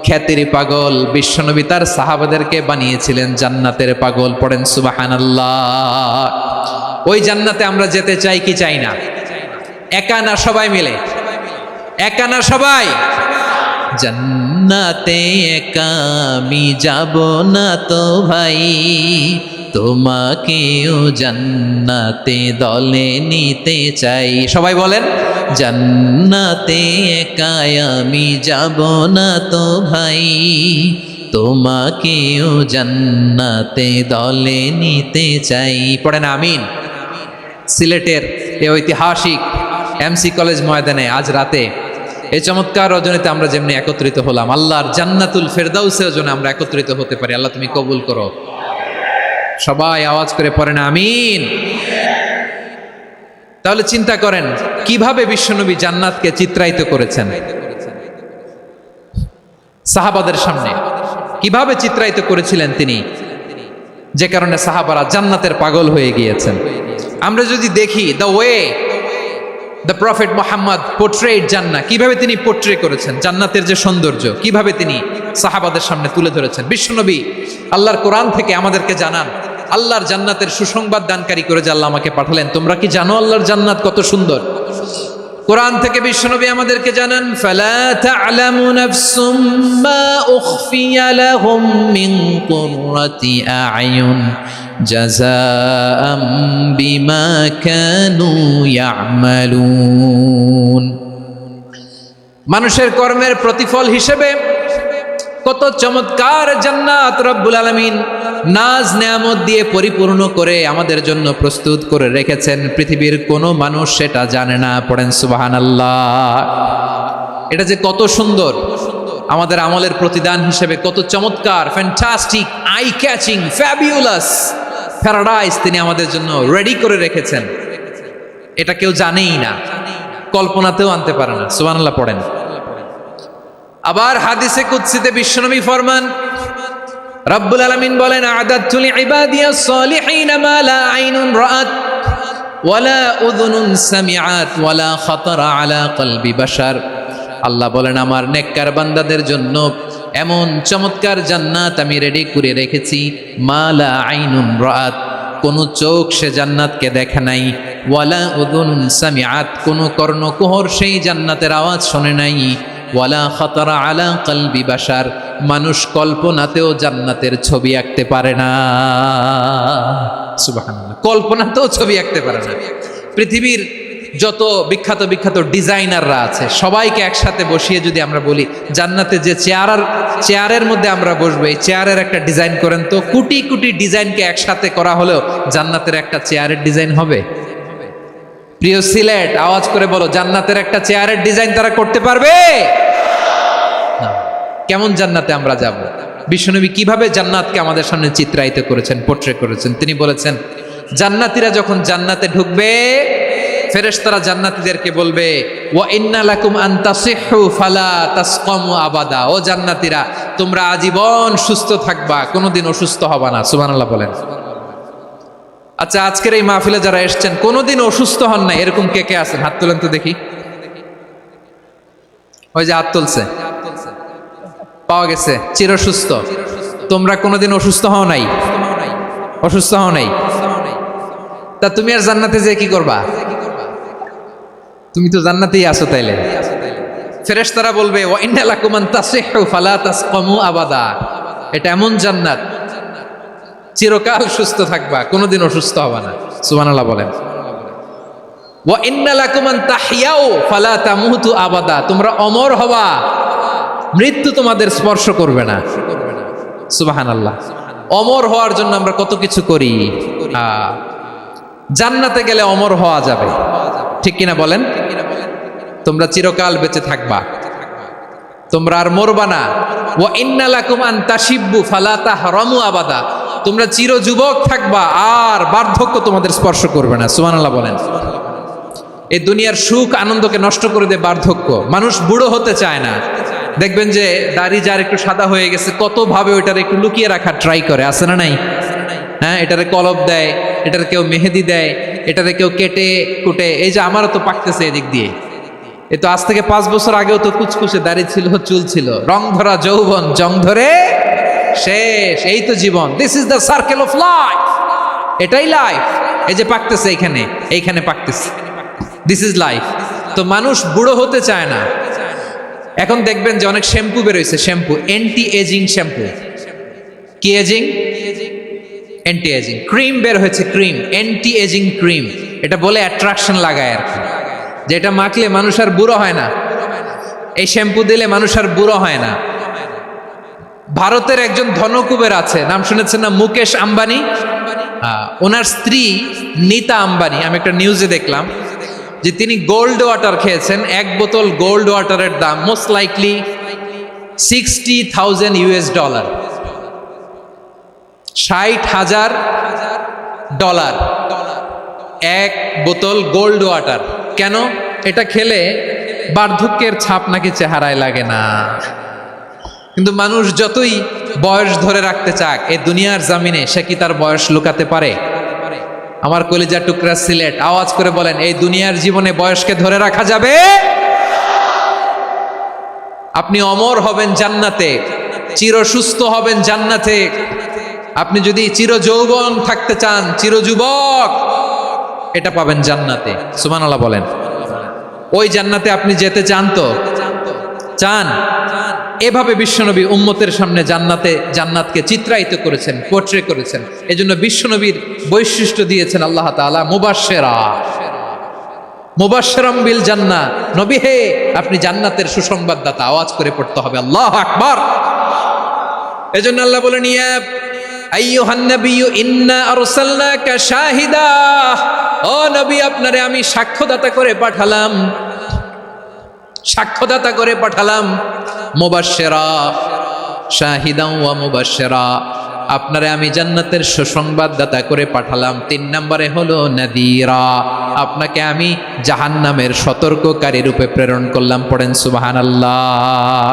খ্যাতির পাগল। বিশ্বনবী তার সাহাবাদেরকে বানিয়েছিলেন জান্নাতের পাগল। পড়েন সুবহানাল্লাহ। ওই জান্নাতে আমরা যেতে চাই কি চাই না? একা না সবাই মিলে? একা না সবাই? জান্নাতে একা আমি যাব না তো ভাই, তোমাকেও জান্নাতে দলে নিতে চাই। সবাই বলেন জান্নাতে একা আমি যাব না তো ভাই, তোমাকেও জান্নাতে দলে নিতে চাই। পড়েন আমিন। সিলেটের এই ঐতিহাসিক এমসি কলেজ ময়দানে আজ রাতে এই চমৎকার রজনীতে আমরা যেমনি একত্রিত হলাম, আল্লাহর জান্নাতুল ফেরদাউসের জন্য আমরা একত্রিত হতে পারি। আল্লাহ তুমি কবুল করো। সবাই আওয়াজ করে পড়েন আমিন। তাহলে চিন্তা করেন কিভাবে বিশ্বনবী জান্নাতকে চিত্রায়িত করেছেন সাহাবাদের সামনে, কিভাবে চিত্রায়িত করেছিলেন তিনি, যে কারণে সাহাবারা জান্নাতের পাগল হয়ে গিয়েছেন। আমরা যদি দেখি the way the prophet Muhammad portrait জান্নাত, কিভাবে তিনি পোর্ট্রে করেছেন জান্নাতের যে সৌন্দর্য, কিভাবে তিনি সাহাবাদের সামনে তুলে ধরেছেন। বিশ্বনবী আল্লাহর কোরআন থেকে আমাদেরকে জানান আল্লাহর জান্নাতের সুসংবাদ দানকারী করে যে আল্লাহ আমাকে পাঠালেন। তোমরা কি জানো আল্লাহর জান্নাত কত সুন্দর? কোরআন থেকে বিশ্বনবী আমাদেরকে জানান ফালা তা'লামু নাফসুম মা উখফিয়া লাহুম মিন কুররাতি আ'য়ুন জাযাআম বিমা কানু ইয়া'মালুন। মানুষের কর্মের প্রতিফল হিসেবে কত চমৎকার জান্নাত রব্বুল আলামিন নাজ নেয়ামত দিয়ে পরিপূর্ণ করে আমাদের জন্য প্রস্তুত করে রেখেছেন। পৃথিবীর কোনো মানুষ সেটা জানে না। পড়েন সুবহানাল্লাহ। এটা যে কত সুন্দর, আমাদের আমলের প্রতিদান হিসেবে কত চমৎকার, fantastic, eye catching, fabulous paradise তিনি আমাদের জন্য রেডি করে রেখেছেন। এটা কেউ জানেই না, কল্পনাতেও আনতে পারে না। সুবহানাল্লাহ পড়েন। আবার হাদিসে কুদসিতে বিশ্বনবী ফরমান, রব্বুল আলামিন বলেন আ'দাতু লিইবাদিয়াস সালিহিনা মা লা আইনুন রাআত ওয়ালা উযুনুন সামিআত ওয়ালা খাতারা আলা কলবি বাশার। আল্লাহ বলেন আমার নেককার বান্দাদের জন্য এমন চমৎকার জান্নাত আমি রেডি করে রেখেছি, মা লা আইনুন রাআত, কোন চোখ সে জান্নাতকে দেখে নাই, ওয়ালা উযুনুন সামিআত, কোন কর্ণকুহর সেই জান্নাতের আওয়াজ শোনে নাই, ওয়ালা খাতারা আলা কলবি বাশার, মানুষ কল্পনাতেও জান্নাতের ছবি আঁকতে পারে না। সুবহানাল্লাহ, কল্পনাতেও ছবি আঁকতে পারে না। পৃথিবীর যত বিখ্যাত বিখ্যাত ডিজাইনাররা আছে সবাইকে একসাথে বসিয়ে যদি আমরা বলি জান্নাতে যে চেয়ারের মধ্যে আমরা বসবো, এই চেয়ারের একটা ডিজাইন করেন তো, কোটি কোটি ডিজাইনকে একসাথে করা হলেও জান্নাতের একটা চেয়ারের ডিজাইন হবে? প্রিয় সিলেট, আওয়াজ করে বলো, জান্নাতের একটা চেয়ারের ডিজাইন তারা করতে পারবে? কেমন জান্নাতে আমরা যাব? বিশ্বনবী কিভাবে জান্নাতকে আমাদের সামনে চিত্রায়িত করেছেন, পোর্ট্রে করেছেন। তিনি বলেছেন জান্নাতীরা যখন জান্নাতে ঢুকবে ফেরেশতারা জান্নাতীদেরকে বলবে ওয়া ইন্না লাকুম আন তাসিহু ফালা তাসকামু আবাদা, ও জান্নাতীরা তোমরা আজীবন সুস্থ থাকবা, কোনোদিন অসুস্থ হবা না। সুবহানাল্লাহ বলেন। আচ্ছা, আজকের এই মাহফিলে যারা এসেছেন কোনোদিন অসুস্থ হন না এরকম কে কে আছেন? হাত তোলেন তো দেখি। ওই যে হাত তুলছে, পাওয়া গেছে, চিরসুস্থ। তোমরা কোনোদিন অসুস্থ হও নাই? অসুস্থ হও নাই? তা তুমি আর জান্নাতে যে কি করবা? তুমি তো জান্নাতেই আছো তাইলে। ফেরেশতারা বলবে ওয়া ইন্না লাকুম আন তাসিহু ফালা তাসকামু আবাদা, এটা এমন জান্নাত চিরকাল সুস্থ থাকবা, কোনোদিন অসুস্থ হবে না। সুবহানাল্লাহ বলেন। ওয়া ইন্না লাকুম আন তাহইয়াউ ফালা তামুতু আবাদা, তোমরা অমর হবা, মৃত্যু তোমাদের স্পর্শ করবে না। সুবহানাল্লাহ। অমর হওয়ার জন্য আমরা কত কিছু করি। জান্নাতে গেলে অমর হওয়া যাবে, ঠিক কিনা বলেন? তোমরা চিরকাল বেঁচে থাকবা, তোমরা আর মরবা না। ওয়া ইন্না লাকুম আন তাশিব্বু ফালা তাহরামু আবাদা, তোমরা চির যুবক থাকবা, আর বার্ধক্য তোমাদের স্পর্শ করবে না। সুবহানাল্লাহ বলেন। এই দুনিয়ার সুখ আনন্দকে নষ্ট করে দেয় বার্ধক্য। মানুষ বুড়ো হতে চায় না। দেখবেন যে দাড়ি যার একটু সাদা হয়ে গেছে, কত ভাবে ওইটার একটু লুকিয়ে রাখার ট্রাই করে, আছে না নাই? হ্যাঁ, এটারে কলপ দেয়, এটার কেউ মেহেদি দেয়, এটারে কেউ কেটে কুটে। এই যে আমারও তো পাকতেছে এদিক দিয়ে, এ তো আজ থেকে 5 বছর আগেও তো কুচকুচে দাড়ি ছিল, চুল ছিল, রং ধরা যৌবন জং ধরে শেষ। এই তো জীবন। This is the circle of life, এটাই লাইফ। এই যে পাকতেছে এইখানে, এইখানে পাকতেছে, দিস ইজ লাইফ। তো মানুষ বুড়ো হতে চায় না। এখন দেখবেন যে অনেক শ্যাম্পু বেরোইছে, শ্যাম্পু অ্যান্টি এজিং শ্যাম্পু। কি এজিং? Anti ageing. ক্রিম বের হয়েছে, ক্রিম, অ্যান্টি এজিং ক্রিম। এটা বলে অ্যাট্রাকশন লাগায় আর কি, যে এটা মাখলে মানুষ আর বুড়ো হয় না, এই শ্যাম্পু দিলে মানুষ আর বুড়ো হয় না। ভারতের একজন ধনকুবের আছে, নাম শুনেছেন না? মুকেশ আম্বানি। ওনার স্ত্রী নীতা আম্বানি, আমি একটা নিউজে দেখলাম যে তিনি গোল্ড ওয়াটার খেয়েছেন। 1 বোতল গোল্ড ওয়াটারের দাম মোস্ট লাইকলি $60,000 $60,000 1 বোতল গোল্ড ওয়াটার। কেন? এটা খেলে বার্ধক্যের ছাপ নাকি চেহারায় লাগে না। কিন্তু মানুষ যতই বয়স ধরে রাখতে চাক এই দুনিয়ার জামিনে, সে কি তার বয়স লুকাতে পারে? আমার কলিজা টুকরা সিলেট, আওয়াজ করে বলেন, এই দুনিয়ার জীবনে বয়সকে ধরে রাখা যাবে? আপনি অমর হবেন জান্নাতে, চির সুস্থ হবেন জান্নাতে। আপনি যদি চির যৌবন থাকতে চান, চির যুবক, এটা পাবেন জান্নাতে। সুবহানাল্লাহ বলেন। ওই জান্নাতে আপনি যেতে চান তো? চান? এভাবে বিশ্বনবী উম্মতের সামনে জান্নাতকে চিত্রায়িত করেছেন, পোর্ট্রে করেছেন। এজন্য বিশ্বনবীর বৈশিষ্ট্য দিয়েছেন আল্লাহ তাআলা মুবাশশিরাম বিল জান্নাহ। নবী হে, আপনি জান্নাতের সুসংবাদদাতা। আওয়াজ করে পড়তে হবে আল্লাহু আকবার। এজন্য আল্লাহ বলেন, ইয়া আইয়ুহান নাবিয়্যু ইন্না আরসালনাকা শাহিদা, ও নবী, আপনারে আমি সাক্ষ্যদাতা করে পাঠালাম, সাক্ষ্যদাতা করে পাঠালাম। মুবাশশিরা, শাহিদান ওয়া মুবাশশিরা, আপনারে আমি জান্নাতের সুসংবাদদাতা করে পাঠালাম। 3 নম্বরে হলো নাদিরা, আপনাকে আমি জাহান্নামের সতর্ককারী রূপে প্রেরণ করলাম। পড়েন সুবহানাল্লাহ।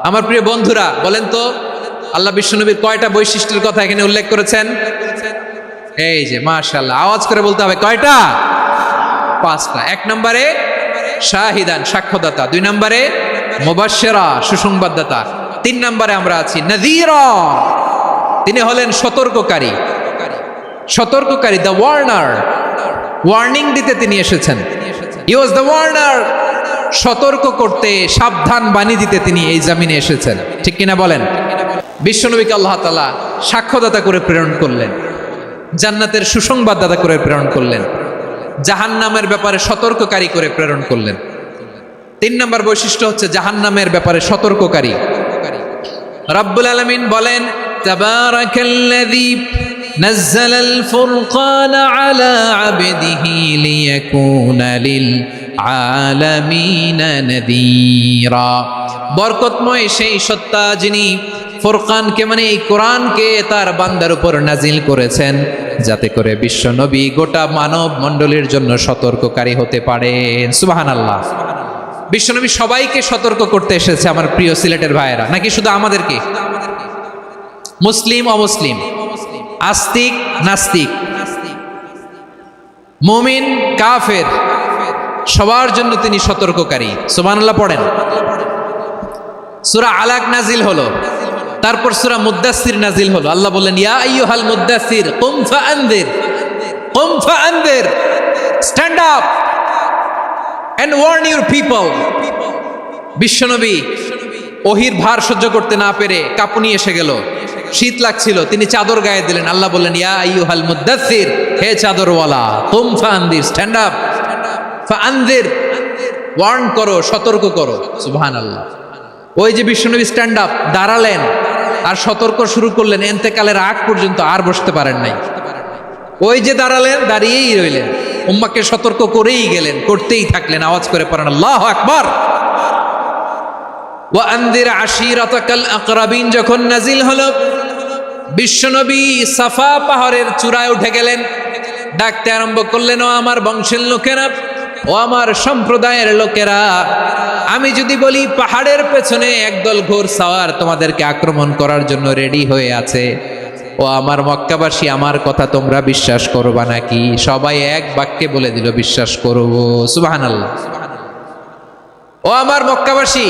আমার প্রিয় বন্ধুরা, বলেন তো আল্লাহ বিশ্বনবীর কয়টা বৈশিষ্ট্যের কথা এখানে উল্লেখ করেছেন? এই যে মাশাআল্লাহ, আওয়াজ করে বলতে হবে, কয়টা? 5টা। 1 নম্বরে শাহিদান, সাক্ষ্যদাতা। 2 নম্বরে মুবাশশিরা, সুসংবাদদাতা। 3 নম্বরে আমরা আছি নাযীরা, তিনি হলেন সতর্ককারী। সতর্ককারী, দ্য ওয়ার্নার, ওয়ার্নিং দিতে তিনি এসেছেন। হি ওয়াজ দ্য ওয়ার্নার, সতর্ক করতে, সাবধান বাণী দিতে তিনি এই জামিনে এসেছেন। ঠিক কিনা বলেন? বিশ্বনবীকে আল্লাহ তাআলা সাক্ষ্যদাতা করে প্রেরণ করলেন, জান্নাতের সুসংবাদদাতা করে প্রেরণ করলেন, জাহান্নামের ব্যাপারে সতর্ককারী করে প্রেরণ করলেন। 3 নম্বর বৈশিষ্ট্য হচ্ছে জাহান্নামের ব্যাপারে সতর্ককারী। রব্বুল আলামিন বলেন, তাবারাকাল্লাযী নাযালাল ফুরকানা আলা আবদিহি লিয়াকুনা লিল আলামিনা নাযীরা। বরকতময় সেই সত্তা যিনি ফুরকানকে, মানে এই কোরআনকে তার বান্দার উপর নাজিল করেছেন, যাতে করে বিশ্ব নবী গোটা মানব মণ্ডলীর জন্য সতর্ককারী হতে পারেন। সুবহানাল্লাহ। বিশ্বনবী সবাইকে সতর্ক করতে এসেছে, আমার প্রিয় সিলেটের ভাইয়েরা, নাকি শুধু আমাদেরকে? মুসলিম অমুসলিম, আস্তিক নাস্তিক, মুমিন কাফের, সবার জন্য তিনি সতর্ককারী। সুবহানাল্লাহ পড়েন। সূরা আলাক নাজিল হলো, তারপর সূরা মুদ্দাসসির নাজিল হলো। আল্লাহ বললেন, ইয়া আইয়ুহাল মুদ্দাসসির কুম ফাআনযির, কুম ফাআনদির, stand up and warn your people. বিশ্বনবী ওহির ভার সহ্য করতে না পেরে কাঁপুনি এসে গেল, শীত লাগছিল, তিনি চাদর গায়ে দিলেন। আল্লাহ বললেন, ইয়া আইয়ুহাল মুদ্দাসসির, হে চাদরওয়ালা, কুম ফাআনদির, স্ট্যান্ড আপ, ফাআনদির, ওয়ার্ন করো, সতর্ক করো। সুবহানাল্লাহ। ওই যে বিশ্বনবী স্ট্যান্ড আপ, দাঁড়ালেন আর সতর্ক শুরু করলেন, এন্তেকালের আগ পর্যন্ত আর বসতে পারেন নাই। ওই যে দাঁড়ালেন, দাঁড়িয়েই রইলেন, উম্মাকে সতর্ক করেই গেলেন, করতেই থাকলেন। আওয়াজ করে পড়েন আল্লাহু আকবার। ওয়া আনদির আশিরাতাকাল আকরাবিন যখন নাজিল হলো, বিশ্বনবী সাফা পাহাড়ের চূড়ায় উঠে গেলেন, ডাকতে আরম্ভ করলেন, ও আমার বংশের লোকেরা, ও আমার সম্প্রদায়ের লোকেরা, আমি যদি বলি পাহাড়ের পেছনে একদল ঘোড়সাওয়ার তোমাদেরকে আক্রমণ করার জন্য রেডি হয়ে আছে, ও আমার মক্কাবাসী, আমার কথা তোমরা বিশ্বাস করবা নাকি? সবাই এক বাক্যে বলে দিল, বিশ্বাস করব। সুবহানাল্লাহ। ও আমার মক্কাবাসী,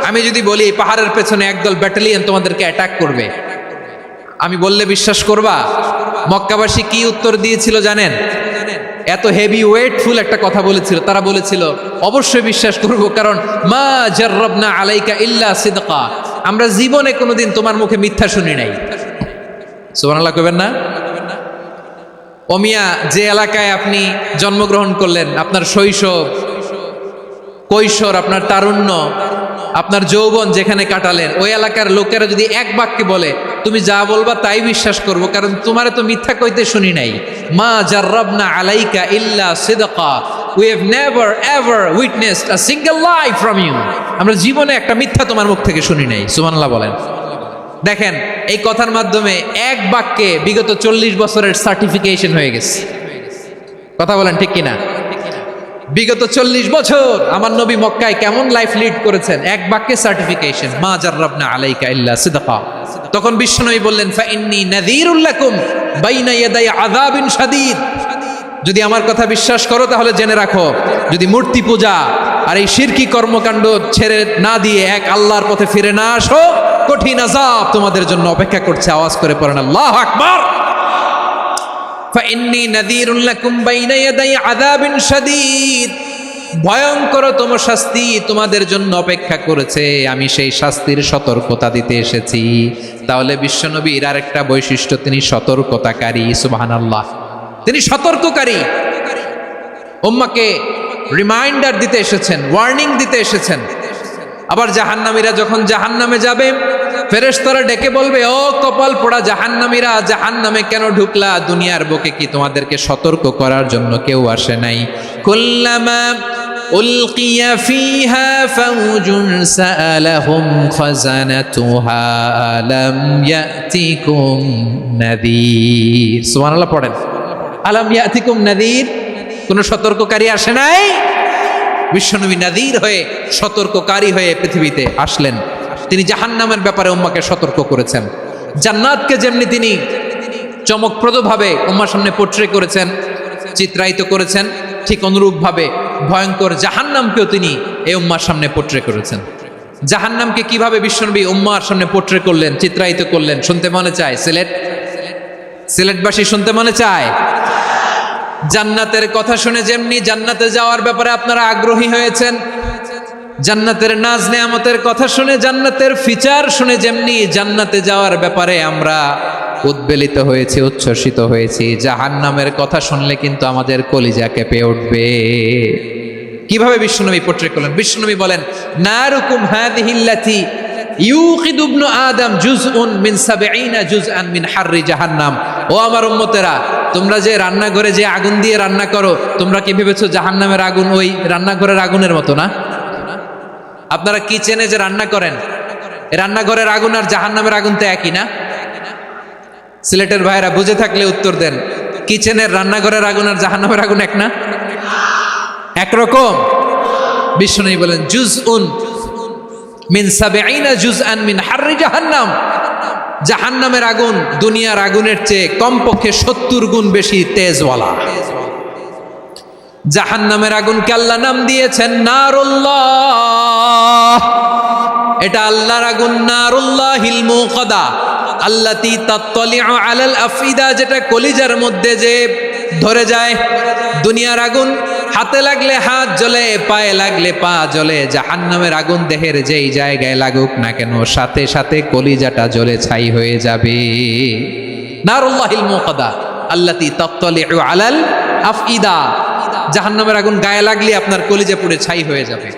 আমি যদি বলি পাহাড়ের পেছনে একদল ব্যাটালিয়ন তোমাদেরকে অ্যাটাক করবে, আমি বললে বিশ্বাস করবা? মক্কাবাসী কি উত্তর দিয়েছিল জানেন? এত হেভি ওয়েটফুল একটা কথা বলেছিল। তারা বলেছিল, অবশ্যই বিশ্বাস করব, কারণ মা জাররাবনা আলাইকা ইল্লা সিদকা, আমরা জীবনে কোনোদিন তোমার মুখে মিথ্যা শুনি নাই। সুবহানাল্লাহ কইবেন না? ও মিয়া, যে এলাকায় আপনি জন্মগ্রহণ করলেন, আপনার শৈশব, কৈশোর, আপনার তারুণ্য, আপনার যৌবন যেখানে কাটালেন, ওই এলাকার লোকেরা যদি এক বাক্যে বলে তুমি যা বলবা তাই বিশ্বাস করব, কারণ তোমারে তো মিথ্যা কইতে শুনি নাই। মা জাররাবনা আলাইকা ইল্লা সিদকা, we have never ever witnessed a single lie from you, আমরা জীবনে একটা মিথ্যা তোমার মুখ থেকে শুনি নাই। সুবহানাল্লাহ বলেন। দেখেন, এই কথার মাধ্যমে এক বাক্যে বিগত 40 বছরের সার্টিফিকেশন হয়ে গেছে। কথা বলেন ঠিক কিনা? বিগত 40 বছর আমার নবী মক্কায় কেমন লাইফ লিড করেছেন, এক বাক্যে সার্টিফিকেশন, মা জাররাবনা আলাইকা ইল্লা সিদকা। তখন বিশ্বনবী বললেন, ফাইন্নী নাযীরুল লাকুম বাইনা ইয়াদাই আযাবিন শাদীদ, যদি আমার কথা বিশ্বাস করো তাহলে জেনে রাখো, যদি মূর্তি পূজা আর এই শিরকি কর্মকাণ্ড ছেড়ে না দিয়ে এক আল্লাহর পথে ফিরে না আসো, কঠিন আযাব তোমাদের জন্য অপেক্ষা করছে। আওয়াজ করে পড়েন আল্লাহু আকবার। ফাইন্নী নাযীরুল লাকুম বাইনা ইয়াদাই আযাবিন শাদীদ, ভয়ঙ্কর তোমার শাস্তি তোমাদের জন্য অপেক্ষা করেছে, আমি সেই শাস্তির সতর্কতা দিতে এসেছি। তাহলে বিশ্বনবীর আরেকটা বৈশিষ্ট্য, তিনি সতর্কতাকারী। সুবহানাল্লাহ, তিনি সতর্ককারী। উম্মাকে রিমাইন্ডার দিতে এসেছেন, ওয়ার্নিং দিতে এসেছেন। আবার জাহান্নামীরা যখন জাহান্নামে যাবে, ফেরেশতারা ডেকে বলবে, ও কপাল পোড়া জাহান্নামীরা, জাহান্নামে কেন ঢুকলা? দুনিয়ার বুকে কি তোমাদেরকে সতর্ক করার জন্য কেউ আসে নাই? কুল্লামা উলকিয়া ফিহা ফাউজুন সাআলাহুম খাযানাতুহা আলাম ইয়াতিকুম নাযীর। সুবহানাল্লাহ পড়েন, আলাম ইয়াতিকুম নাযীর, কোন সতর্ককারী আসে নাই? বিশ্বনবী নাযীর হয়ে, সতর্ককারী হয়ে পৃথিবীতে আসলেন। তিনি জাহান্নামের ব্যাপারে উম্মাকে সতর্ক করেছেন। জান্নাতকে যেমনি তিনি চমকপ্রদভাবে উম্মার সামনে পোট্রে করেছেন, চিত্রায়িত করেছেন, ঠিক অনুরূপভাবে ভয়ঙ্কর জাহান্নামকেও তিনি এই উম্মার সামনে পোট্রে করেছেন। জাহান্নামকে কিভাবে বিশ্বনবী উম্মার সামনে পোট্রে করলেন, চিত্রায়িত করলেন, শুনতে মনে চায়? সিলেটবাসী শুনতে মনে চায়? জান্নাতের কথা শুনে যেমনি জান্নাতে যাওয়ার ব্যাপারে আপনারা আগ্রহী হয়েছেন, জান্নাতের নাজ নেয়ামতের কথা শুনে, জান্নাতের ফিচার শুনে যেমনি জান্নাতে যাওয়ার ব্যাপারে আমরা উদ্বেলিত হয়েছি, উচ্ছ্বসিত হয়েছি, জাহান্নামের কথা শুনলে কিন্তু আমাদের কলিজা কেঁপে উঠবে। কিভাবে বিশ্বনবী পোট্রে করলেন? বিশ্বনবী বলেন, নারুকুম হাযিহিল্লাতী ইউকিদু ইবনু আদম জুজউন মিন ৭০ জুজআন মিন হাররি জাহান্নাম। ও আমার উম্মতেরা, তোমরা যে রান্নাঘরে যে আগুন দিয়ে রান্না করো, তোমরা কি ভেবেছো জাহান্নামের আগুন ওই রান্নাঘরের আগুনের মতো না? আপনারা কিচেনে যে রান্না করেন, রান্নাঘরের আগুন আর জাহান্নামের আগুন তো একই না? সিলেটের ভাইরা বুঝে থাকলে উত্তর দেন, কিচেনের রান্নাঘরের আগুন আর জাহান্নামের আগুন এক না? একরকম? বিশ্বনবী বলেন, জুজউন মিন ৭০ জুজআন মিন হাররি জাহান্নাম, জাহান্নামের আগুন দুনিয়ার আগুনের চেয়ে কমপক্ষে ৭০ গুণ বেশি তেজওয়ালা। জাহান্নামের আগুনকে আল্লাহ নাম দিয়েছেন নারুল্লাহ। এটা আল্লাহর আগুন, নারুল্লাহিল মুকাদা আল্লাতী তাত্তালিউ আলাল আফইদা, যেটা কলিজার মধ্যে যে ধরে যায়। দুনিয়ার আগুন হাতে লাগলে হাত জ্বলে, পায়ে লাগলে পা জ্বলে, জাহান্নামের আগুন দেহের যেই জায়গায় লাগুক না কেন সাথে সাথে কলিজাটা জ্বলে ছাই হয়ে যাবে। নারুল্লাহিল মুকাদা আল্লাতী তাত্তালিউ আলাল আফইদা, জাহান্নামের আগুন গায়ে লাগলে আপনার কলিজা পুড়ে ছাই হয়ে যাবে।